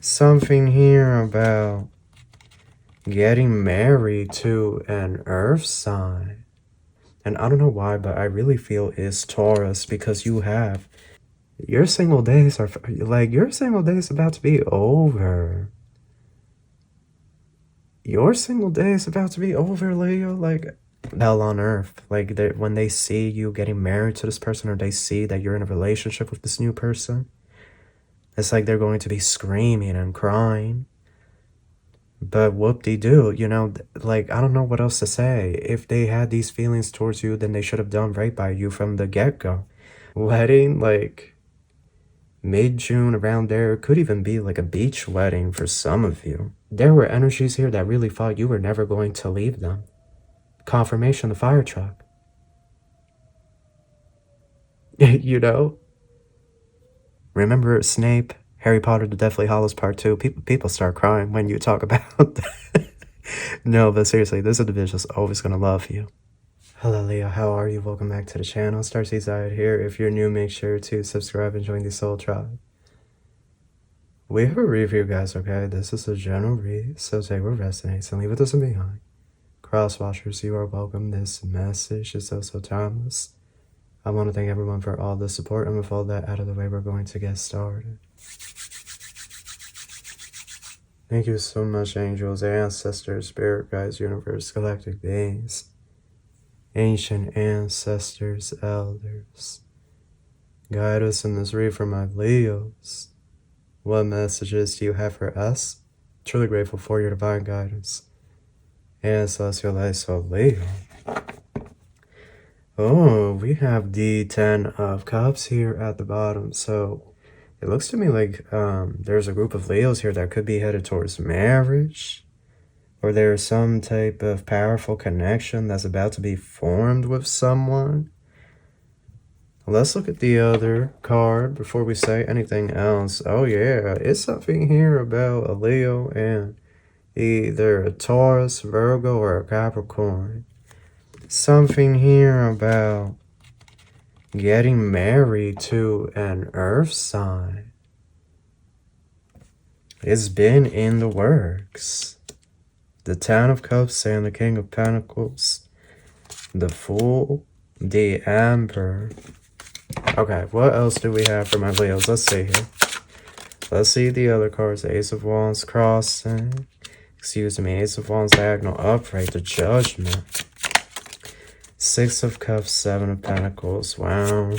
Something here about getting married to an earth sign. And I don't know why, but I really feel it's Taurus because your single days are like your single days about to be over. Your single days about to be over, Leo. Like hell on earth. Like when they see you getting married to this person, or they see that you're in a relationship with this new person, it's like they're going to be screaming and crying. But whoop-de-doo, you know, like, I don't know what else to say. If they had these feelings towards you, then they should have done right by you from the get-go. Wedding, like, mid-June around there, could even be like a beach wedding for some of you. There were energies here that really thought you were never going to leave them. Confirmation, the fire truck. You know? Remember Snape? Harry Potter, The Deathly Hallows Part 2. People start crying when you talk about that. No, but seriously, this individual's always going to love you. Hello, Leo. How are you? Welcome back to the channel. Starseeds Diet here. If you're new, make sure to subscribe and join the Soul Tribe. We have a review, guys, okay? This is a general read, so take what resonates and leave it doesn't behind. Crosswatchers, you are welcome. This message is also timeless. I want to thank everyone for all the support, and with all that out of the way, we're going to get started. Thank you so much, angels, ancestors, spirit guides, universe, galactic beings, ancient ancestors, elders. Guide us in this read for my Leos. What messages do you have for us? Truly grateful for your divine guidance. And celestial light, so Leo. Oh, we have the 10 of Cups here at the bottom, so it looks to me like there's a group of Leos here that could be headed towards marriage, or there's some type of powerful connection that's about to be formed with someone. Let's look at the other card before we say anything else. Oh yeah, it's something here about a Leo and either a Taurus, Virgo, or a Capricorn. Something here about getting married to an earth sign. It's been in the works. The 10 of Cups and the King of Pentacles. The Fool. The Emperor. Okay, what else do we have for my Leos? Let's see here. Let's see the other cards. Ace of Wands crossing. Excuse me. Ace of Wands diagonal upright. The Judgment. 6 of Cups, 7 of Pentacles. Wow.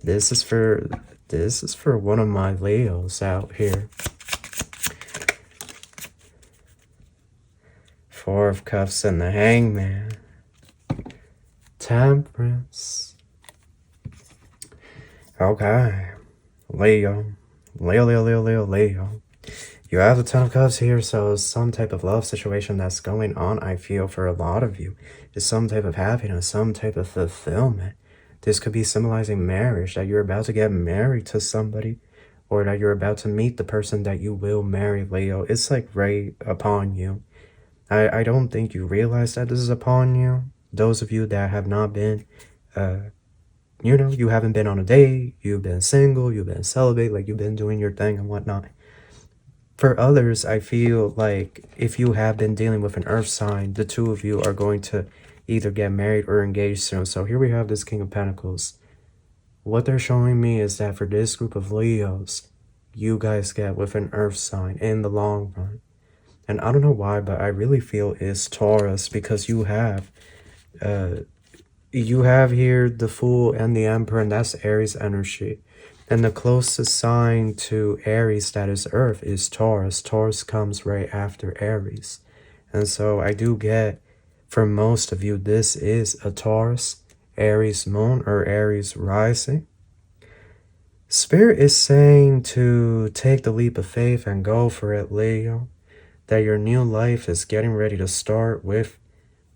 This is for one of my Leos out here. 4 of Cups and the Hangman. Temperance. Okay. Leo. Leo. You have the 10 of Cups here, so some type of love situation that's going on, I feel, for a lot of you. Is some type of happiness, some type of fulfillment. This could be symbolizing marriage, that you're about to get married to somebody, or that you're about to meet the person that you will marry, Leo. It's like right upon you. I don't think you realize that this is upon you. Those of you that have not been, you know, you haven't been on a date, you've been single, you've been celibate, like you've been doing your thing and whatnot. For others, I feel like if you have been dealing with an earth sign, the two of you are going to either get married or engaged soon. So here we have this King of Pentacles. What they're showing me is that for this group of Leos, you guys get with an earth sign in the long run. And I don't know why, but I really feel it's Taurus because you have here the Fool and the Emperor, and that's Aries energy. And the closest sign to Aries that is Earth is Taurus. Taurus comes right after Aries. And so I do get, for most of you, this is a Taurus, Aries moon, or Aries rising. Spirit is saying to take the leap of faith and go for it, Leo. That your new life is getting ready to start with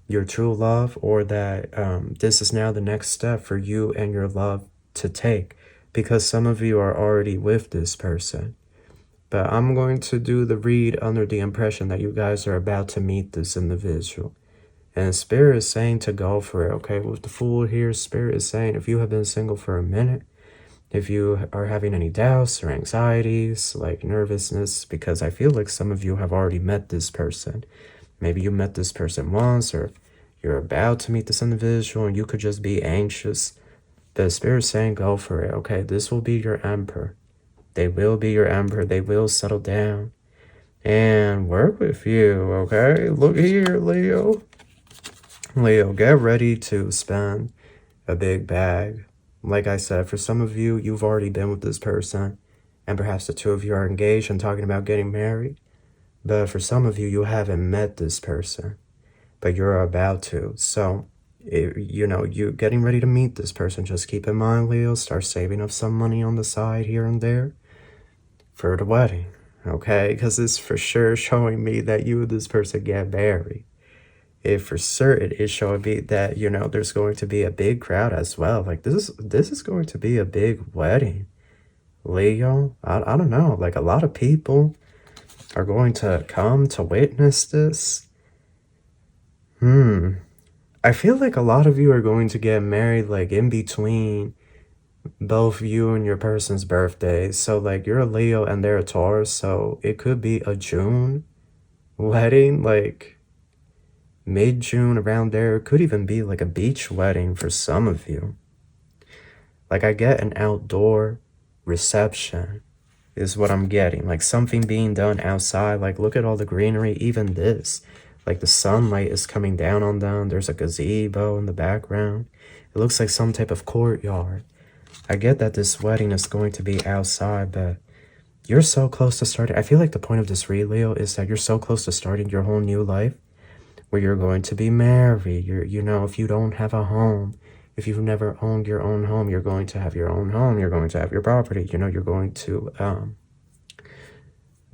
your true love, or that this is now the next step for you and your love to take. Because some of you are already with this person. But I'm going to do the read under the impression that you guys are about to meet this individual. And Spirit is saying to go for it, okay? With the Fool here, Spirit is saying if you have been single for a minute, If you are having any doubts or anxieties, like nervousness, because I feel like some of you have already met this person. Maybe you met this person once, or you're about to meet this individual and you could just be anxious. The Spirit's saying go for it, okay? This will be your emperor. They will be your emperor. They will settle down and work with you, okay? Look here, Leo. Leo, get ready to spend a big bag. Like I said, for some of you, you've already been with this person, and perhaps the two of you are engaged and talking about getting married. But for some of you, you haven't met this person, but you're about to. So, you know, you're getting ready to meet this person. Just keep in mind, Leo, start saving up some money on the side here and there for the wedding, okay? Because it's for sure showing me that you and this person get married. If for certain is showing me that, you know, there's going to be a big crowd as well. Like this is going to be a big wedding, Leo. I don't know, like a lot of people are going to come to witness this. I feel like a lot of you are going to get married like in between both you and your person's birthdays. So like you're a Leo and they're a Taurus, so it could be a June wedding, like mid-June, around there. It could even be like a beach wedding for some of you. Like I get an outdoor reception is what I'm getting, like something being done outside. Like look at all the greenery, even this, like the sunlight is coming down on them. There's a gazebo in the background. It looks like some type of courtyard. I get that this wedding is going to be outside, but you're so close to starting. I feel like the point of this read, Leo, is that you're so close to starting your whole new life, where you're going to be married. You know, if you don't have a home, if you've never owned your own home, you're going to have your own home. You're going to have your property. You know, you're going to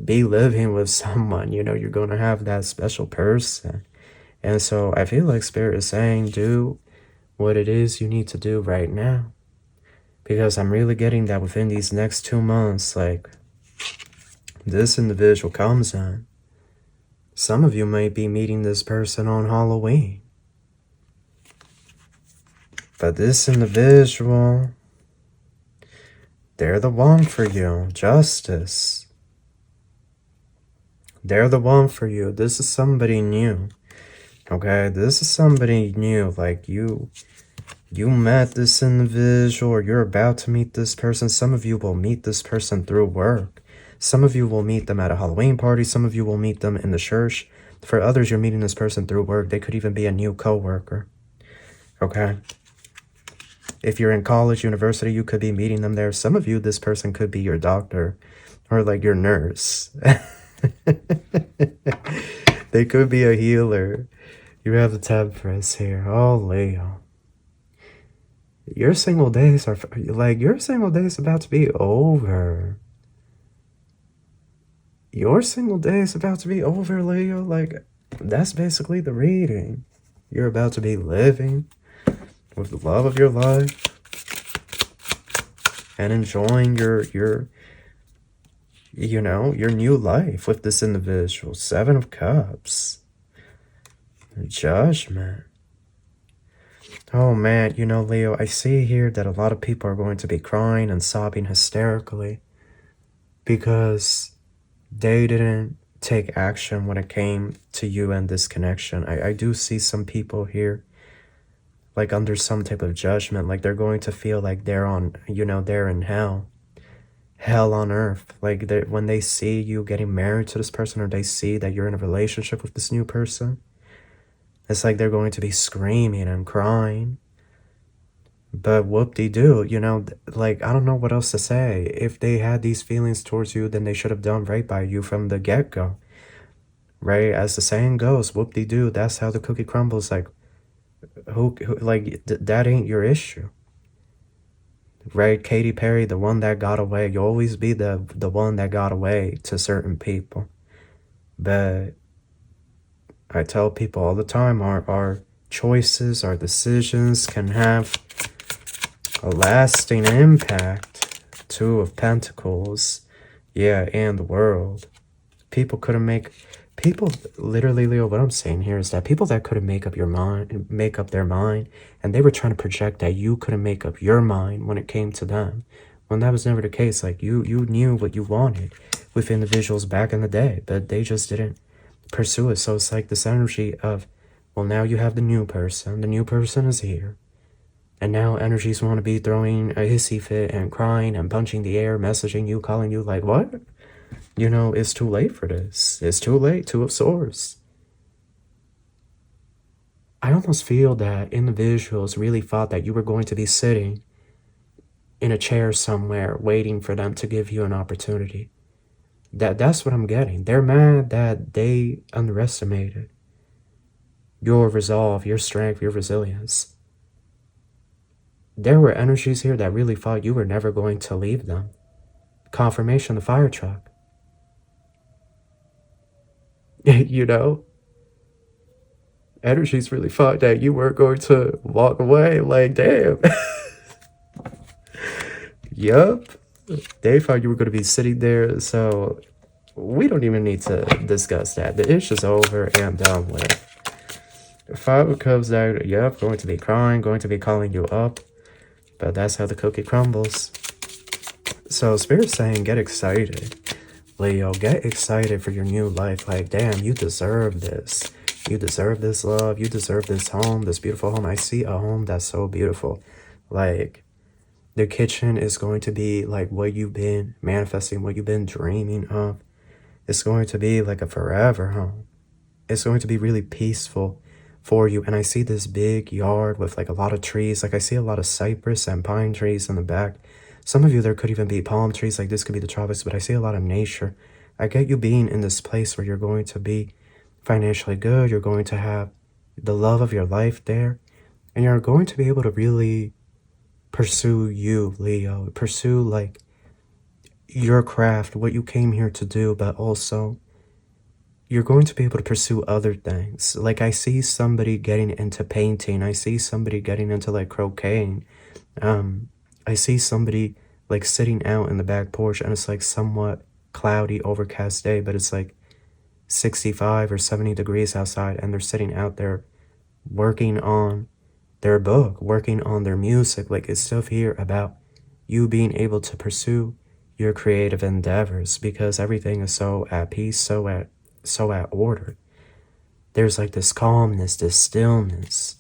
be living with someone. You know, you're going to have that special person. And so I feel like Spirit is saying, do what it is you need to do right now. Because I'm really getting that within these next 2 months, like this individual comes in. Some of you might be meeting this person on Halloween. But this individual, they're the one for you. Justice. They're the one for you. This is somebody new. Okay? This is somebody new. Like you met this individual, or you're about to meet this person. Some of you will meet this person through work. Some of you will meet them at a Halloween party. Some of you will meet them in the church. For others, you're meeting this person through work. They could even be a new co-worker. Okay? If you're in college, university, you could be meeting them there. Some of you, this person could be your doctor or like your nurse. They could be a healer. You have the Temperance here. Oh, Leo. Your single days are like, your single days about to be over. Your single days about to be over, Leo. Like, that's basically the reading. You're about to be living with the love of your life and enjoying your you know, your new life with this individual. 7 of Cups. Judgment. Oh man, you know, Leo, I see here that a lot of people are going to be crying and sobbing hysterically because they didn't take action when it came to you and this connection. I do see some people here like under some type of judgment, like they're going to feel like they're on, you know, they're in hell on earth. Like when they see you getting married to this person, or they see that you're in a relationship with this new person, it's like they're going to be screaming and crying. But whoop-de-doo, you know, like, I don't know what else to say. If they had these feelings towards you, then they should have done right by you from the get-go. Right? As the saying goes, whoop-de-doo, that's how the cookie crumbles. Like, who like, that ain't your issue. Right? Katy Perry, the one that got away. You always be the one that got away to certain people. But I tell people all the time, our choices, our decisions can have a lasting impact. 2 of Pentacles. Yeah, and the World. People couldn't make... People, literally, Leo, what I'm saying here is that people that couldn't make up their mind, and they were trying to project that you couldn't make up your mind when it came to them, when that was never the case. Like, you knew what you wanted with individuals back in the day, but they just didn't pursue it. So it's like this energy of, well, now you have the new person is here, and now energies want to be throwing a hissy fit and crying and punching the air, messaging you, calling you, like, what? You know, it's too late for this. It's too late. Two of Swords. I almost feel that individuals really thought that you were going to be sitting in a chair somewhere waiting for them to give you an opportunity. That's what I'm getting. They're mad that they underestimated your resolve, your strength, your resilience. There were energies here that really thought you were never going to leave them. Confirmation, the fire truck. You know? Energies really thought that you weren't going to walk away. Like, damn. Yup. They thought you were going to be sitting there. So we don't even need to discuss that. The issue's over and done with. Five of Cups out. Yup. Going to be crying. Going to be calling you up. But that's how the cookie crumbles. So Spirit's saying, get excited. Leo, get excited for your new life. Like, damn, you deserve this. You deserve this love. You deserve this home, this beautiful home. I see a home that's so beautiful. Like, the kitchen is going to be like what you've been manifesting, what you've been dreaming of. It's going to be like a forever home. It's going to be really peaceful for you. And I see this big yard with like a lot of trees. Like, I see a lot of cypress and pine trees in the back. Some of you, there could even be palm trees. Like, this could be the tropics, but I see a lot of nature. I get you being in this place where you're going to be financially good. You're going to have the love of your life there. And you're going to be able to really pursue you, Leo. Pursue, like, your craft, what you came here to do, but also you're going to be able to pursue other things. Like, I see somebody getting into painting. I see somebody getting into, like, crocheting. I see somebody, like, sitting out in the back porch, and it's, like, somewhat cloudy, overcast day, but it's, like, 65 or 70 degrees outside, and they're sitting out there working on their book, working on their music. Like, it's stuff here about you being able to pursue your creative endeavors, because everything is so at peace, so at order. There's like this calmness, this stillness.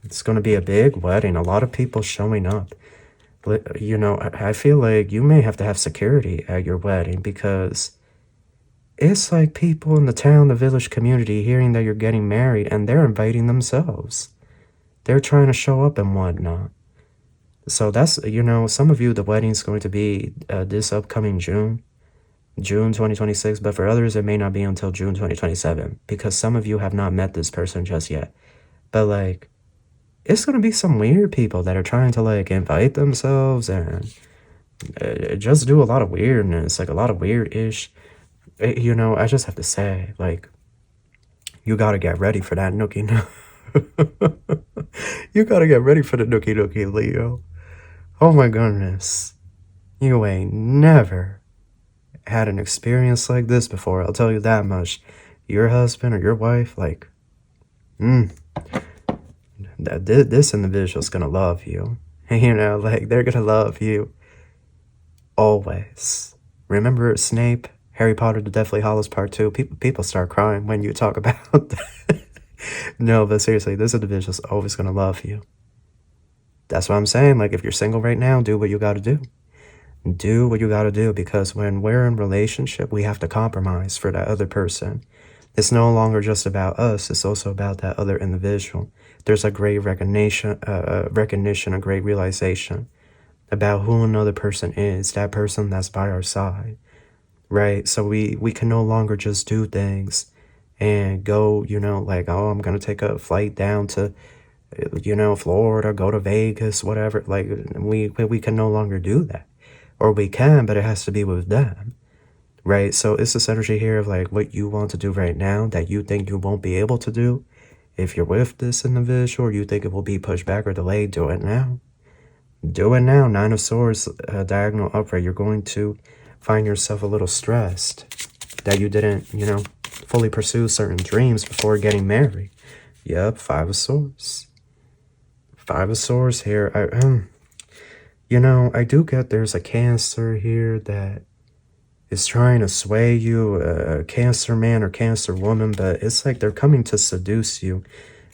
It's going to be a big wedding. A lot of people showing up. You know, I feel like you may have to have security at your wedding, because it's like people in the town, the village community hearing that you're getting married, and they're inviting themselves. They're trying to show up and whatnot. So that's, you know, some of you, the wedding's going to be this upcoming June 2026, but for others, it may not be until June 2027, because some of you have not met this person just yet. But, like, it's going to be some weird people that are trying to, like, invite themselves and just do a lot of weirdness, like a lot of weird-ish. You know, I just have to say, like, you got to get ready for that nookie. You got to get ready for the nookie, Leo. Oh my goodness. You ain't never had an experience like this before. I'll tell you that much. Your husband or your wife, like, this individual's gonna love you. You know, like, they're gonna love you always. Remember Snape, Harry Potter, The Deathly Hallows Part 2? People start crying when you talk about that. No, but seriously, this individual's always gonna love you. That's what I'm saying. Like, if you're single right now, do what you gotta do. Do what you gotta do, because when we're in relationship, we have to compromise for that other person. It's no longer just about us. It's also about that other individual. There's a great recognition, a great realization about who another person is, that person that's by our side, right? So we can no longer just do things and go, you know, like, oh, I'm going to take a flight down to, you know, Florida, go to Vegas, whatever. Like, we can no longer do that. Or we can, but it has to be with them, right? So it's this energy here of, like, what you want to do right now that you think you won't be able to do. If you're with this individual, or you think it will be pushed back or delayed, do it now. Do it now. Nine of Swords, diagonal upright. You're going to find yourself a little stressed that you didn't, you know, fully pursue certain dreams before getting married. Yep, Five of Swords. Five of Swords here. You know, I do get there's a Cancer here that is trying to sway you, a Cancer man or Cancer woman, but it's like they're coming to seduce you.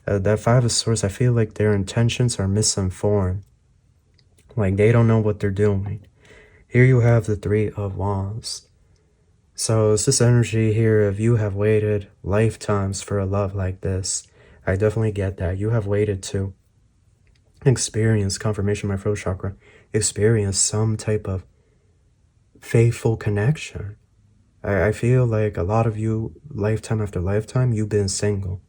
That Five of Swords, I feel like their intentions are misinformed. Like they don't know what they're doing. Here you have the Three of Wands. So it's this energy here of you have waited lifetimes for a love like this. I definitely get that. You have waited to experience confirmation, my throat chakra, experience some type of faithful connection. I feel like a lot of you, lifetime after lifetime, you've been single.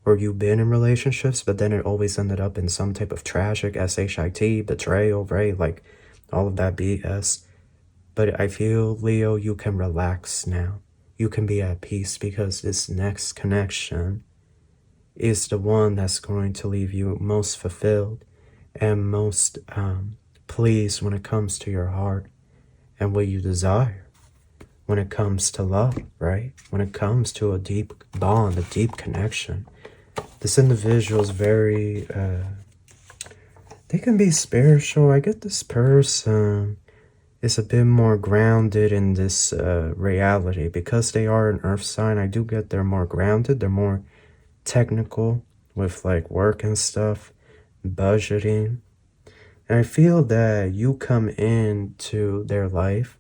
Or you've been in relationships, but then it always ended up in some type of tragic SHIT, betrayal, right? Like all of that BS. But I feel, Leo, you can relax now. You can be at peace because this next connection is the one that's going to leave you most fulfilled and most pleased when it comes to your heart and what you desire. When it comes to love, right? When it comes to a deep bond, a deep connection. This individual is very, they can be spiritual. I get this person is a bit more grounded in this reality. Because they are an earth sign, I do get they're more grounded. They're more technical with like work and stuff, budgeting. And I feel that you come into their life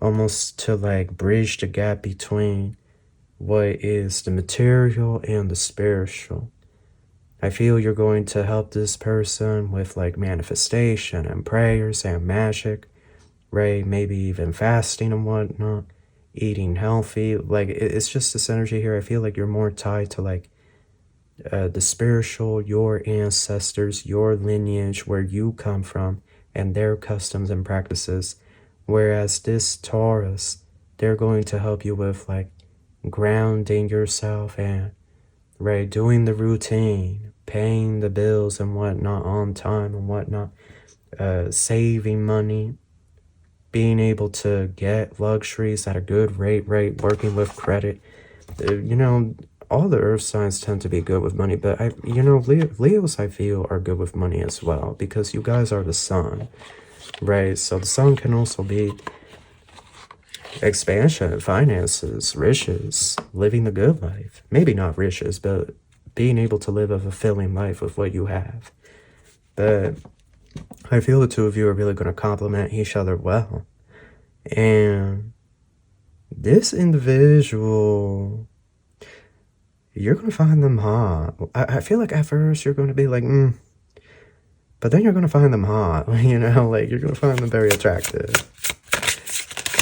almost to like bridge the gap between what is the material and the spiritual. I feel you're going to help this person with like manifestation and prayers and magic, right? Maybe even fasting and whatnot, eating healthy. Like it's just this energy here. I feel like you're more tied to like the spiritual, your ancestors, your lineage, where you come from, and their customs and practices. Whereas this Taurus, they're going to help you with like grounding yourself and right doing the routine, paying the bills and whatnot on time and whatnot, saving money, being able to get luxuries at a good rate, right? Working with credit. You know, all the earth signs tend to be good with money, but Leos I feel are good with money as well because you guys are the sun, right? So the sun can also be expansion, finances, riches, living the good life. Maybe not riches, but being able to live a fulfilling life with what you have. But I feel the two of you are really going to complement each other well. And this individual, you're going to find them hot. I feel like at first you're going to be like, but then you're going to find them hot. You know, like you're going to find them very attractive.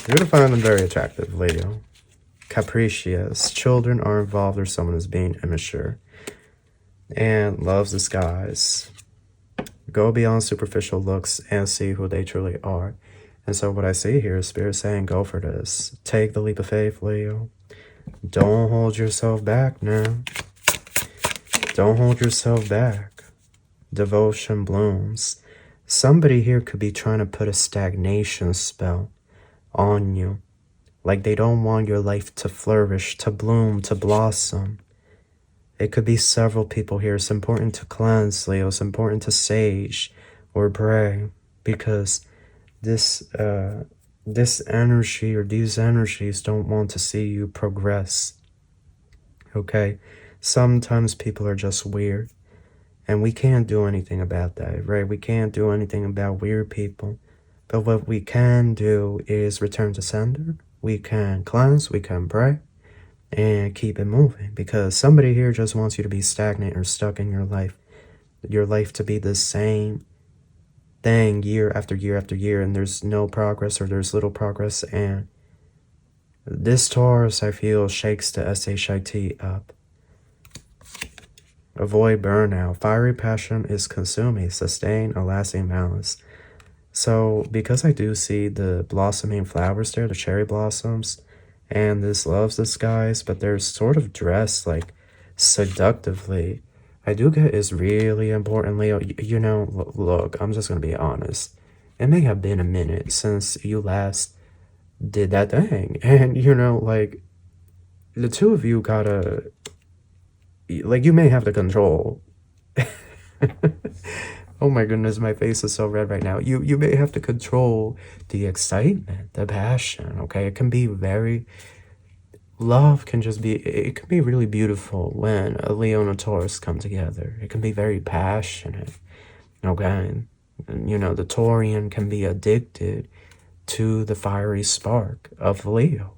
You're going to find them very attractive, Leo. Capricious. Children are involved or someone is being immature. And loves the skies. Go beyond superficial looks and see who they truly are. And so what I see here is Spirit saying, go for this. Take the leap of faith, Leo. Don't hold yourself back now. Don't hold yourself back. Devotion blooms. Somebody here could be trying to put a stagnation spell on you. Like they don't want your life to flourish, to bloom, to blossom. It could be several people here. It's important to cleanse, Leo. It's important to sage or pray because this energy or these energies don't want to see you progress. Okay? Sometimes people are just weird and we can't do anything about that, right? We can't do anything about weird people. But what we can do is return to sender. We can cleanse, we can pray, and keep it moving. Because somebody here just wants you to be stagnant or stuck in your life to be the same thing year after year after year, and there's no progress or there's little progress. And this Taurus, I feel, shakes the SHIT up. Avoid burnout. Fiery passion is consuming. Sustain a lasting balance. So because I do see the blossoming flowers there, the cherry blossoms, and this loves the skies, but they're sort of dressed like seductively. I do get is really important, Leo. You know, look, I'm just going to be honest. It may have been a minute since you last did that thing. And, you know, like, the two of you gotta, like, you may have the control. Oh my goodness, my face is so red right now. You may have to control the excitement, the passion, okay? It can be very... Love can just be... It can be really beautiful when a Leo and a Taurus come together. It can be very passionate, okay? And, you know, the Taurian can be addicted to the fiery spark of Leo.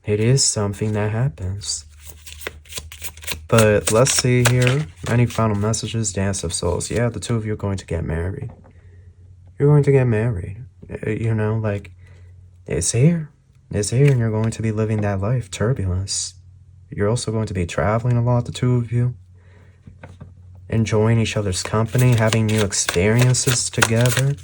It is something that happens. But let's see here. Any final messages? Dance of Souls. Yeah, the two of you are going to get married. You're going to get married. You know, like, it's here. It's here, and you're going to be living that life. Turbulence. You're also going to be traveling a lot, the two of you. Enjoying each other's company, having new experiences together.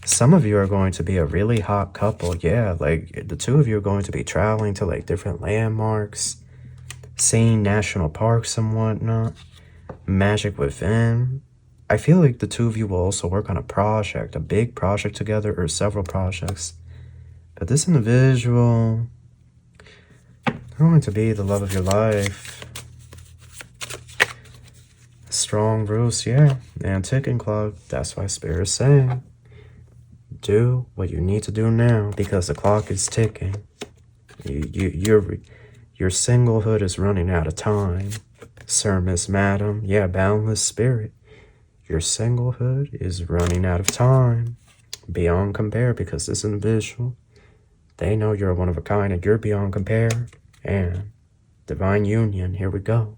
Some of you are going to be a really hot couple. Yeah, like, the two of you are going to be traveling to, like, different landmarks. Seeing national parks and whatnot. Magic within. I feel like the two of you will also work on a project, a big project together, or several projects. But this individual, they're going to be the love of your life. Strong Bruce, yeah. And ticking clock, that's why Spirit's saying, do what you need to do now, because the clock is ticking. Your singlehood is running out of time. Sir, Miss, Madam, yeah, boundless spirit. Your singlehood is running out of time. Beyond compare, because this individual, they know you're one of a kind and you're beyond compare. And divine union, here we go.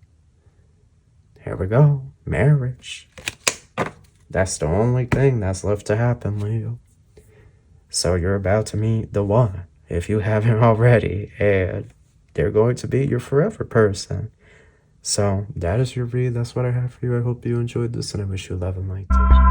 Here we go. Marriage. That's the only thing that's left to happen, Leo. So you're about to meet the one, if you haven't already, and they're going to be your forever person. So that is your read. That's what I have for you. I hope you enjoyed this, and I wish you love and light.